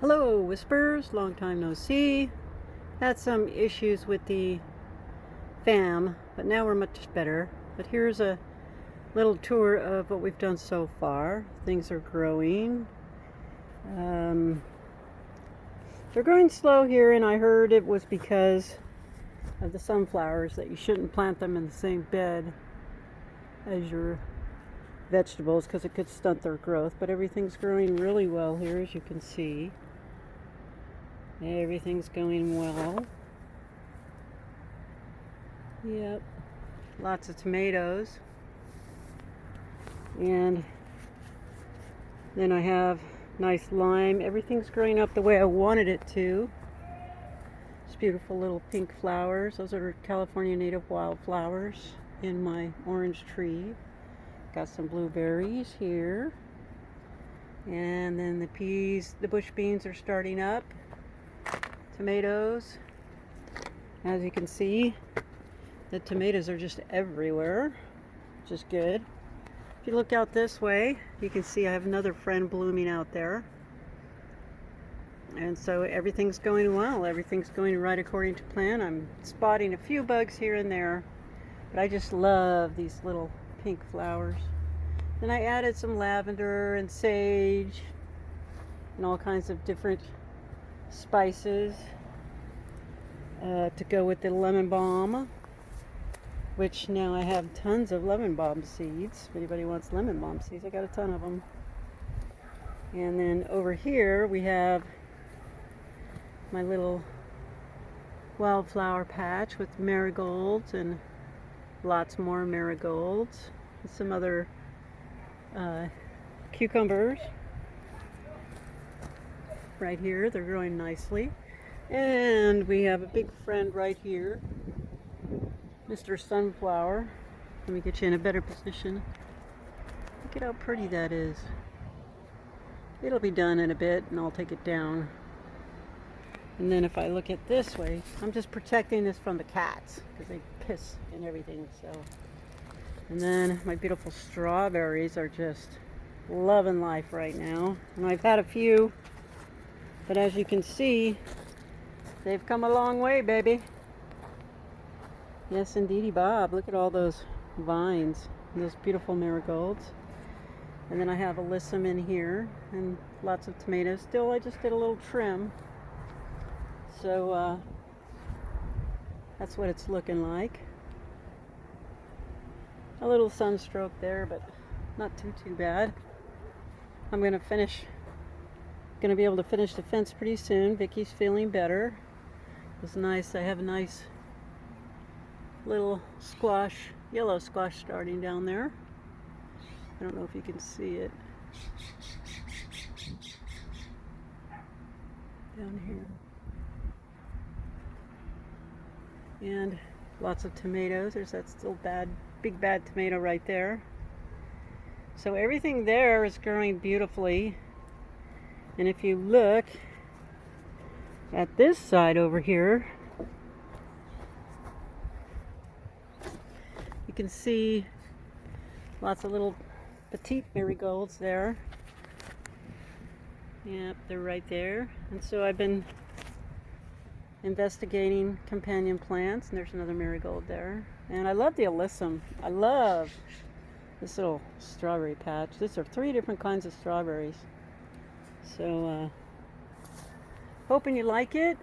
Hello, Whispers. Long time no see. Had some issues with the fam, but now we're much better. But here's a little tour of what we've done so far. Things are growing. Um, they're growing slow here, and I heard it was because of the sunflowers that you shouldn't plant them in the same bed as your vegetables because it could stunt their growth. But everything's growing really well here, as you can see. Everything's going well. Yep. Lots of tomatoes. And then I have nice lime. Everything's growing up the way I wanted it to. It's beautiful little pink flowers. Those are California native wildflowers in my orange tree. Got some blueberries here. And then the bush beans are starting up. Tomatoes. As you can see, the tomatoes are just everywhere, which is good. If you look out this way, you can see I have another friend blooming out there. And so everything's going well. Everything's going right according to plan. I'm spotting a few bugs here and there, but I just love these little pink flowers. Then I added some lavender and sage and all kinds of different spices to go with the lemon balm, which now I have tons of lemon balm seeds. If anybody wants lemon balm seeds, I got a ton of them. And then over here we have my little wildflower patch with marigolds and lots more marigolds and some other cucumbers. Right here, they're growing nicely. And we have a big friend right here, Mr. Sunflower. Let me get you in a better position. Look at how pretty that is. It'll be done in a bit and I'll take it down. And then if I look at this way, I'm just protecting this from the cats because they piss and everything. So, and then my beautiful strawberries are just loving life right now. And I've had a few, but as you can see, they've come a long way, baby. Yes, indeedy, Bob. Look at all those vines and those beautiful marigolds. And then I have alyssum in here and lots of tomatoes. Still, I just did a little trim. So that's what it's looking like. A little sunstroke there, but not too bad. I'm gonna be able to finish the fence pretty soon. Vicky's feeling better. It's nice. I have a nice little squash, yellow squash starting down there. I don't know if you can see it. Down here. And lots of tomatoes. There's that still big bad tomato right there. So everything there is growing beautifully. And if you look at this side over here, you can see lots of little petite marigolds there. Yep, they're right there. And so I've been investigating companion plants, and there's another marigold there. And I love the alyssum. I love this little strawberry patch. These are 3 different kinds of strawberries. So hoping you like it.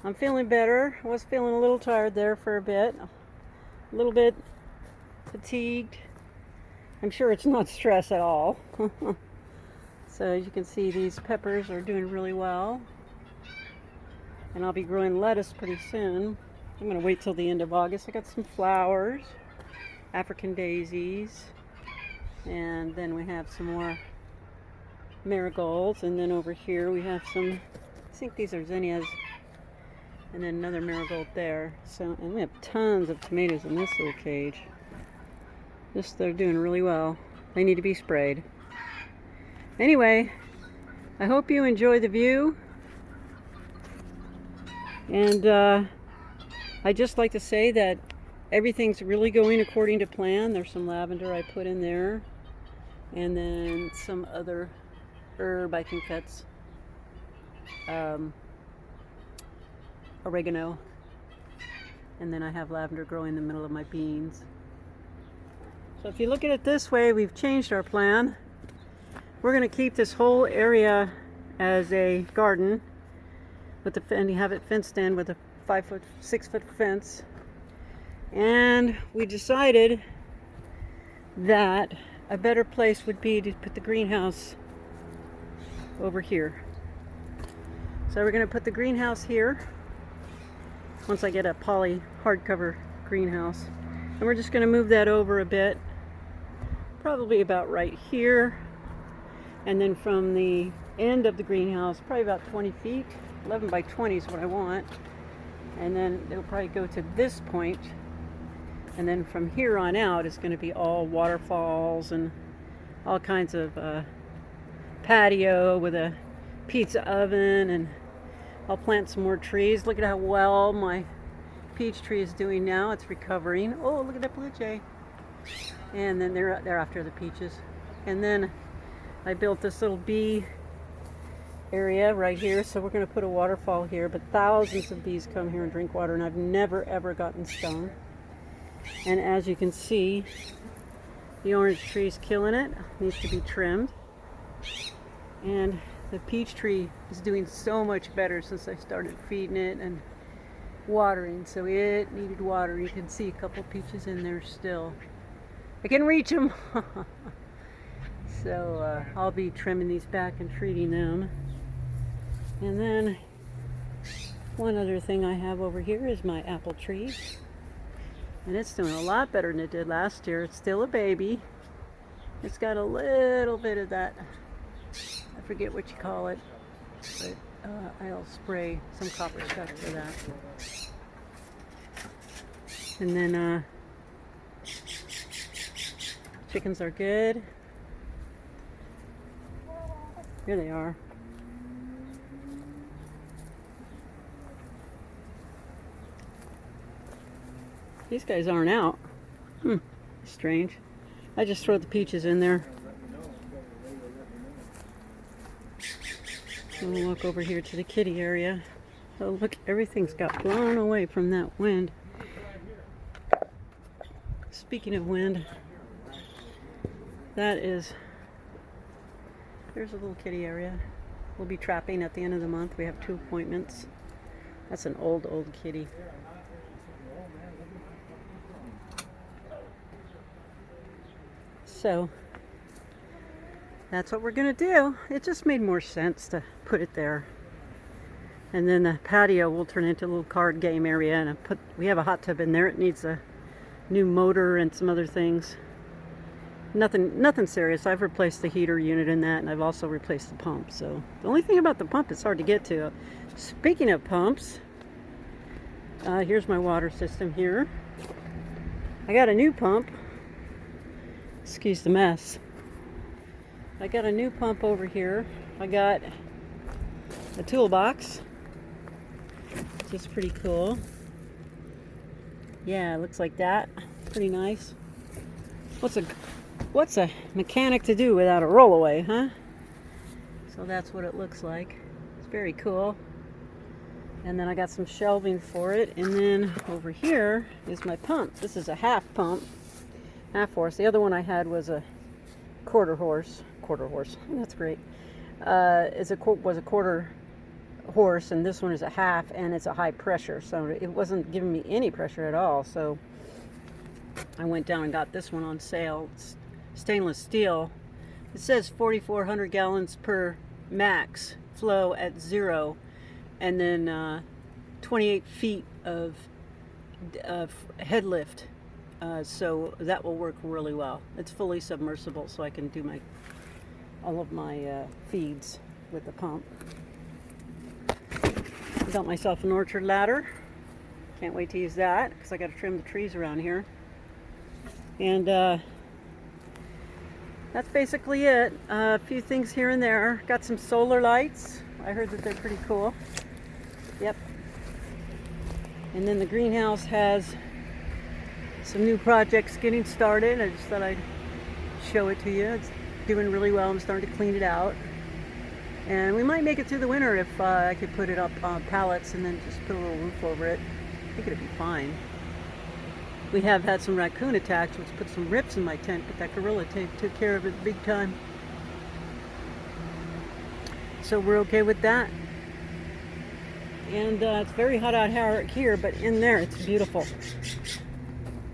I'm feeling better. I was feeling a little tired there for a bit. A little bit fatigued. I'm sure it's not stress at all. So as you can see, these peppers are doing really well. And I'll be growing lettuce pretty soon. I'm going to wait till the end of August. I got some flowers, African daisies, and then we have some more marigolds. And then over here we have some, I think these are zinnias, and then another marigold there. So, and we have tons of tomatoes in this little cage. They're doing really well. They need to be sprayed. Anyway, I hope you enjoy the view. And I'd just like to say that everything's really going according to plan. There's some lavender I put in there. And then some other herb, I think that's oregano, and then I have lavender growing in the middle of my beans. So if you look at it this way, we've changed our plan. We're going to keep this whole area as a garden with and have it fenced in with a 6 foot fence. And we decided that a better place would be to put the greenhouse over here. So we're going to put the greenhouse here once I get a poly hardcover greenhouse. And we're just going to move that over a bit, probably about right here. And then from the end of the greenhouse, probably about 20 feet, 11 by 20 is what I want. And then it'll probably go to this point. And then from here on out, it's going to be all waterfalls and all kinds of patio with a pizza oven, and I'll plant some more trees. Look at how well my peach tree is doing now. It's recovering. Oh, look at that blue jay. And then they're after the peaches. And then I built this little bee area right here, so we're going to put a waterfall here, but thousands of bees come here and drink water, and I've never ever gotten stung. And as you can see, the orange tree is killing it. Needs to be trimmed. And the peach tree is doing so much better since I started feeding it and watering. So it needed water. You can see a couple peaches in there still. I can reach them. So I'll be trimming these back and treating them. And then one other thing I have over here is my apple tree. And it's doing a lot better than it did last year. It's still a baby. It's got a little bit of that, I forget what you call it, but I'll spray some copper stuff for that. And then chickens are good. Here they are. These guys aren't out. Strange. I just throw the peaches in there. And we'll walk over here to the kitty area. Oh, look, everything's got blown away from that wind. Speaking of wind, there's a little kitty area. We'll be trapping at the end of the month. We have 2 appointments. That's an old kitty. So that's what we're gonna do. It just made more sense to put it there. And then the patio will turn into a little card game area, and we have a hot tub in there. It needs a new motor and some other things. Nothing serious. I've replaced the heater unit in that, and I've also replaced the pump. So the only thing about the pump, it's hard to get to. Speaking of pumps, here's my water system here. I got a new pump. Excuse the mess. I got a new pump over here. I got a toolbox, which is pretty cool. Yeah, it looks like that. Pretty nice. What's a mechanic to do without a rollaway, huh? So that's what it looks like. It's very cool. And then I got some shelving for it. And then over here is my pump. This is a half pump. Half horse. The other one I had was a quarter horse. That's great. Was a quarter horse, and this one is a half, and it's a high pressure, so it wasn't giving me any pressure at all. So I went down and got this one on sale. It's stainless steel. It says 4,400 gallons per max flow at 0, and then 28 feet of head lift. So that will work really well. It's fully submersible, so I can do all of my feeds with the pump. I got myself an orchard ladder. Can't wait to use that because I got to trim the trees around here. And that's basically it. A few things here and there. Got some solar lights. I heard that they're pretty cool. Yep. And then the greenhouse has some new projects getting started. I just thought I'd show it to you. It's doing really well. I'm starting to clean it out. And we might make it through the winter if I could put it up on pallets and then just put a little roof over it. I think it'd be fine. We have had some raccoon attacks, which put some rips in my tent, but that gorilla took care of it big time. So we're okay with that. And it's very hot out here, but in there it's beautiful.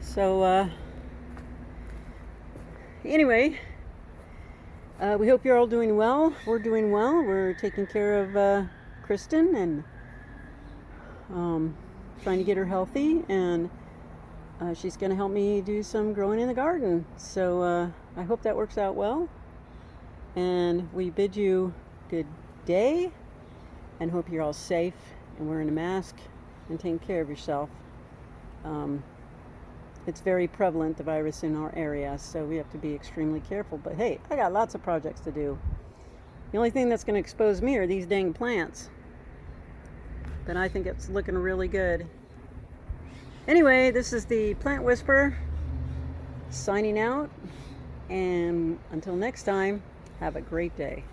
So anyway, we hope you're all doing well. We're doing well. We're taking care of Kristen and trying to get her healthy, and she's going to help me do some growing in the garden. So I hope that works out well. And we bid you good day and hope you're all safe and wearing a mask and taking care of yourself. It's very prevalent, the virus in our area, so we have to be extremely careful. But hey, I got lots of projects to do. The only thing that's going to expose me are these dang plants. But I think it's looking really good. Anyway, this is the Plant Whisperer signing out. And until next time, have a great day.